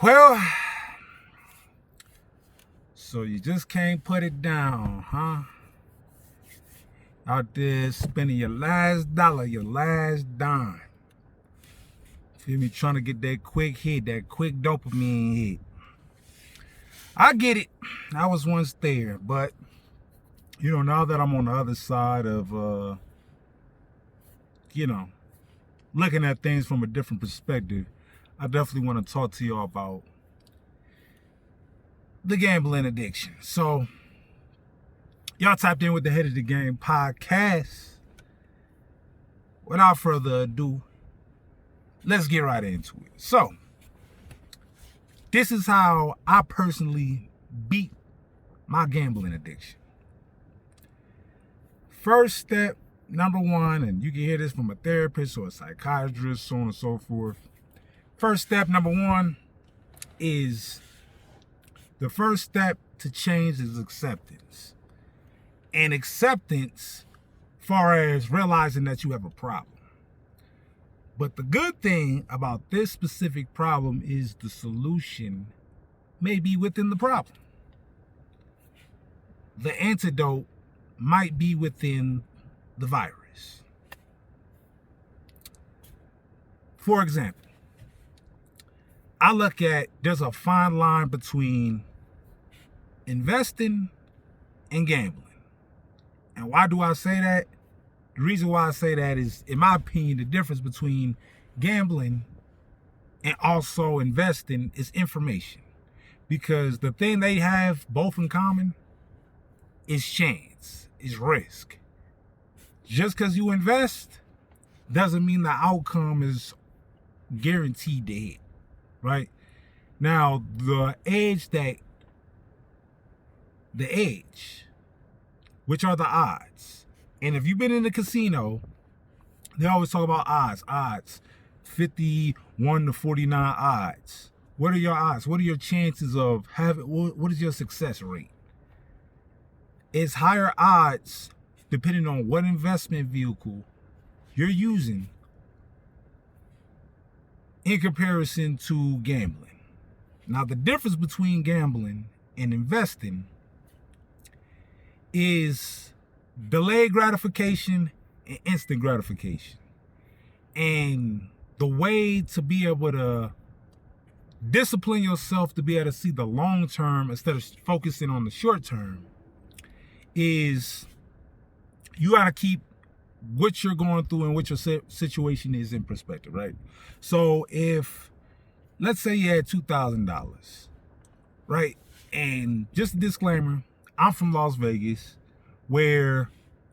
Well, so you just can't put it down, huh? Out there spending your last dollar, your last dime. Feel me? Trying to get that quick hit, that quick dopamine hit. I get it. I was once there, but now that I'm on the other side of looking at things from a different perspective, I definitely want to talk to y'all about the gambling addiction. So, y'all tapped in with the Head of the Game podcast. Without further ado, let's get right into it. So, this is how I personally beat my gambling addiction. First step, number one, and you can hear this from a therapist or a psychiatrist, so on and so forth. First step, number one, is the first step to change is acceptance. And acceptance, far as realizing that you have a problem. But the good thing about this specific problem is the solution may be within the problem. The antidote might be within the virus. For example, I look at there's a fine line between investing and gambling. And why do I say that? The reason why I say that is, in my opinion, the difference between gambling and also investing is information. Because the thing they have both in common is chance, is risk. Just because you invest doesn't mean the outcome is guaranteed to hit, right? Now, the edge, which are the odds. And if you've been in the casino, they always talk about odds, 51 to 49 odds. What are your odds? What are your chances of what is your success rate? It's higher odds depending on what investment vehicle you're using in comparison to gambling. Now, the difference between gambling and investing is delayed gratification and instant gratification. And the way to be able to discipline yourself to be able to see the long term instead of focusing on the short term is you got to keep what you're going through and what your situation is in perspective, right? So if, let's say you had $2,000, right? And just a disclaimer, I'm from Las Vegas, and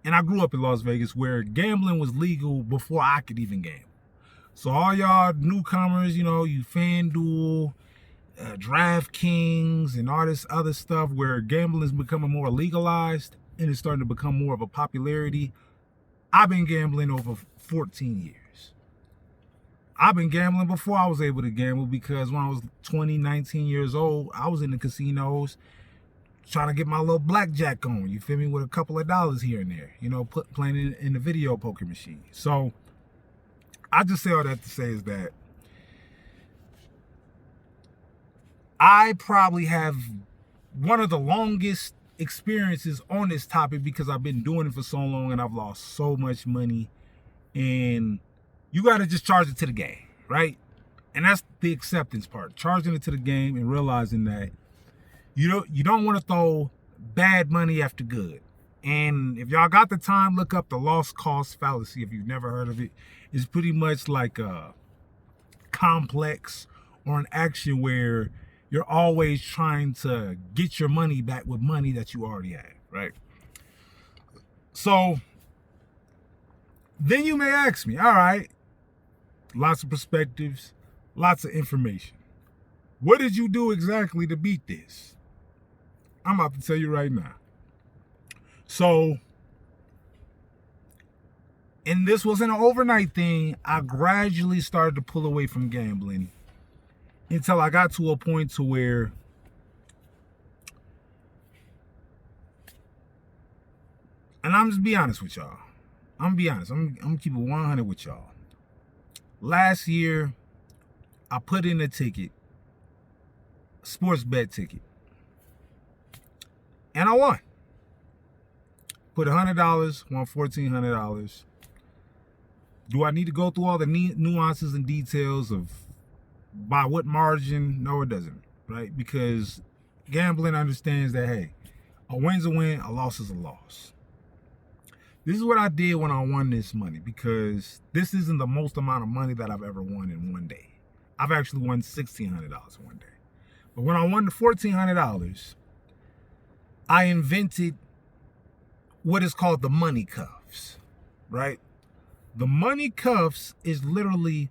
I grew up in Las Vegas, where gambling was legal before I could even gamble. So all y'all newcomers, you FanDuel, DraftKings, and all this other stuff where gambling is becoming more legalized and it's starting to become more of a popularity. I've been gambling over 14 years. I've been gambling before I was able to gamble, because when I was 19 years old, I was in the casinos trying to get my little blackjack on, you feel me, with a couple of dollars here and there, playing it in the video poker machine. So I just say all that to say is that I probably have one of the longest experiences on this topic, because I've been doing it for so long and I've lost so much money. And you got to just charge it to the game, right? And that's the acceptance part, charging it to the game and realizing that you don't want to throw bad money after good. And if y'all got the time, look up the lost cost fallacy if you've never heard of it. It's pretty much like a complex or an action where you're always trying to get your money back with money that you already have, right? So then you may ask me, all right, lots of perspectives, lots of information. What did you do exactly to beat this? I'm about to tell you right now. So, and this wasn't an overnight thing. I gradually started to pull away from gambling until I got to a point to where and I'm just be honest with y'all. I'm gonna be honest. I'm gonna keep it 100 with y'all. Last year, I put in a ticket sports bet ticket. And I won. Put $100, won $1,400. Do I need to go through all the nuances and details of by what margin? No, it doesn't, right? Because gambling understands that, hey, a win's a win, a loss is a loss. This is what I did when I won this money, because this isn't the most amount of money that I've ever won in one day. I've actually won $1,600 one day. But when I won the $1,400, I invented what is called the money cuffs, right? The money cuffs is literally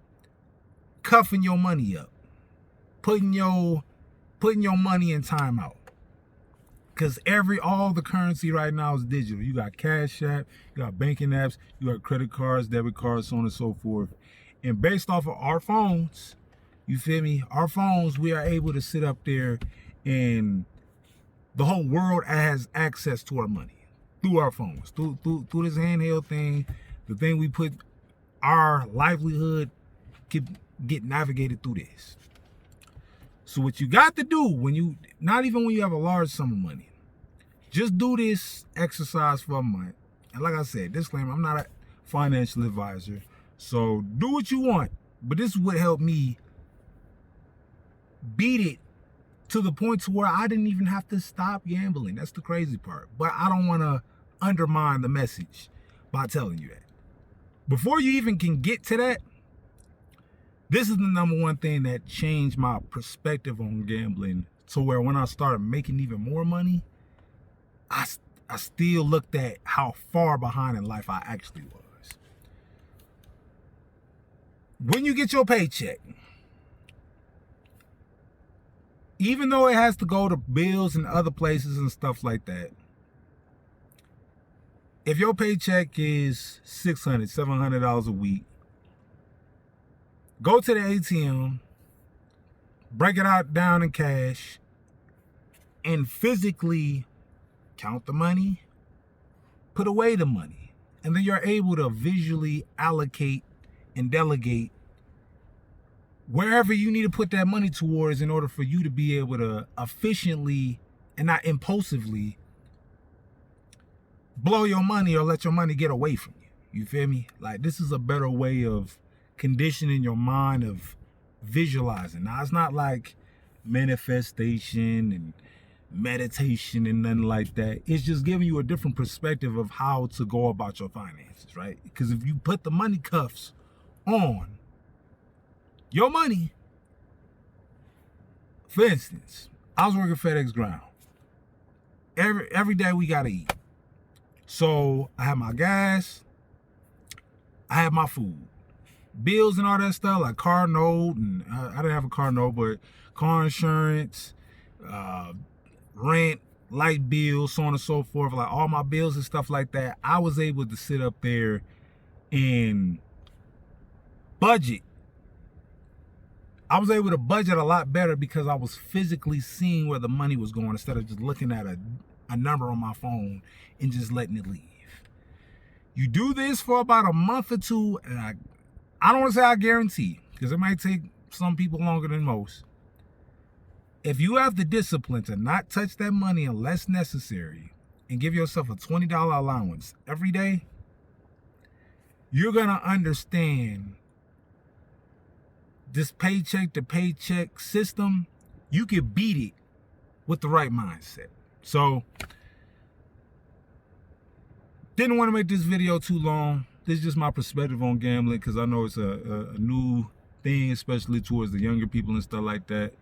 cuffing your money up, putting your money in timeout. Because all the currency right now is digital. You got Cash App, you got banking apps, you got credit cards, debit cards, so on and so forth. And based off of our phones, you feel me? Our phones, we are able to sit up there and the whole world has access to our money through our phones, through this handheld thing, the thing we put our livelihood can get navigated through this. So what you got to do not even when you have a large sum of money, just do this exercise for a month. And like I said, disclaimer, I'm not a financial advisor. So do what you want. But this is what helped me beat it to the point to where I didn't even have to stop gambling. That's the crazy part. But I don't want to undermine the message by telling you that. Before you even can get to that, this is the number one thing that changed my perspective on gambling, to where when I started making even more money, I still looked at how far behind in life I actually was. When you get your paycheck, even though it has to go to bills and other places and stuff like that, if your paycheck is $600, $700 a week, go to the ATM, break it out down in cash, and physically count the money, put away the money. And then you're able to visually allocate and delegate wherever you need to put that money towards in order for you to be able to efficiently and not impulsively blow your money or let your money get away from you. You feel me? Like, this is a better way of conditioning your mind, of visualizing. Now, it's not like manifestation and meditation and nothing like that. It's just giving you a different perspective of how to go about your finances, right? Because if you put the money cuffs on your money, for instance, I was working FedEx Ground. Every day we gotta eat. So I have my gas, I have my food, bills and all that stuff, like car note, and I didn't have a car note, but car insurance, rent, light bills, so on and so forth, like all my bills and stuff like that. I was able to sit up there and budget. I was able to budget a lot better because I was physically seeing where the money was going instead of just looking at a number on my phone and just letting it leave. You do this for about a month or two, and I don't want to say I guarantee, because it might take some people longer than most. If you have the discipline to not touch that money unless necessary and give yourself a $20 allowance every day, you're going to understand this paycheck to paycheck system. You can beat it with the right mindset. So, didn't want to make this video too long. This is just my perspective on gambling, because I know it's a new thing, especially towards the younger people and stuff like that.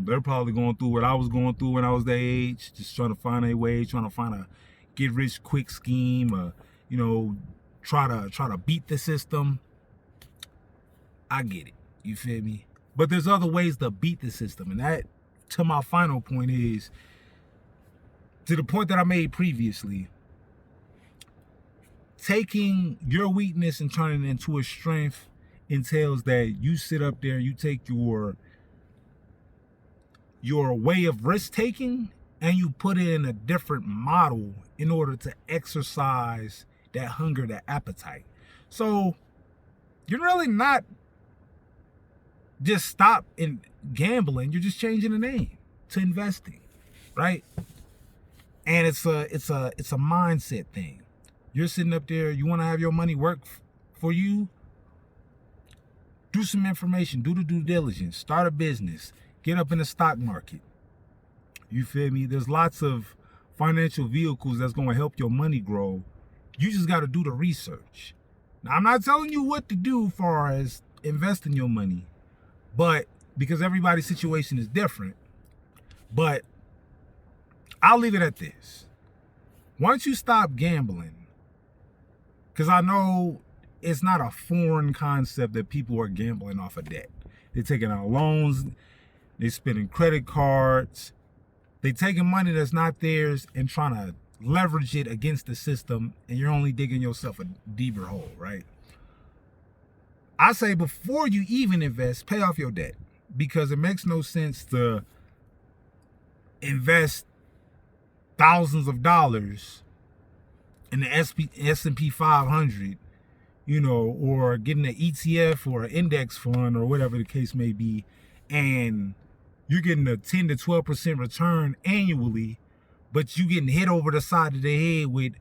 They're probably going through what I was going through when I was their age, just trying to find a way, trying to find a get rich quick scheme, try to beat the system. I get it, you feel me? But there's other ways to beat the system, and that, to my final point, is to the point that I made previously. Taking your weakness and turning it into a strength entails that you sit up there, you take your way of risk taking and you put it in a different model in order to exercise that hunger, that appetite. So you're really not just stop in gambling. You're just changing the name to investing, right? And it's a mindset thing. You're sitting up there, you want to have your money work for you. Do some information, do the due diligence, start a business, get up in the stock market. You feel me? There's lots of financial vehicles that's going to help your money grow. You just got to do the research. Now, I'm not telling you what to do as far as investing your money, but because everybody's situation is different. But I'll leave it at this. Once you stop gambling, because I know it's not a foreign concept that people are gambling off of debt. They're taking out loans, they're spending credit cards, they're taking money that's not theirs and trying to leverage it against the system, and you're only digging yourself a deeper hole, right? I say before you even invest, pay off your debt, because it makes no sense to invest thousands of dollars in the S&P 500, or getting an ETF or an index fund or whatever the case may be, and you're getting a 10 to 12% return annually, but you getting hit over the side of the head with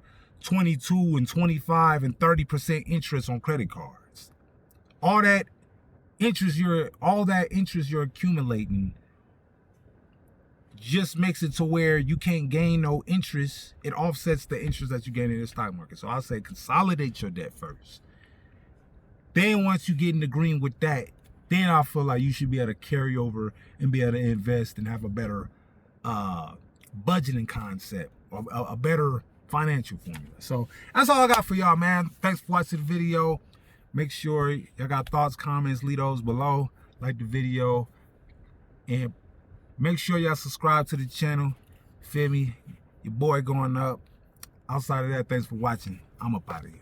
22 and 25 and 30% interest on credit cards. All that interest you're accumulating just makes it to where you can't gain no interest. It offsets the interest that you gain in the stock market. So I say consolidate your debt first. Then once you get in the green with that, then I feel like you should be able to carry over and be able to invest and have a better budgeting concept, or a better financial formula. So that's all I got for y'all, man. Thanks for watching the video. Make sure y'all got thoughts, comments, leave those below. Like the video. And make sure y'all subscribe to the channel. Feel me? Your boy going up. Outside of that, thanks for watching. I'm up out of here.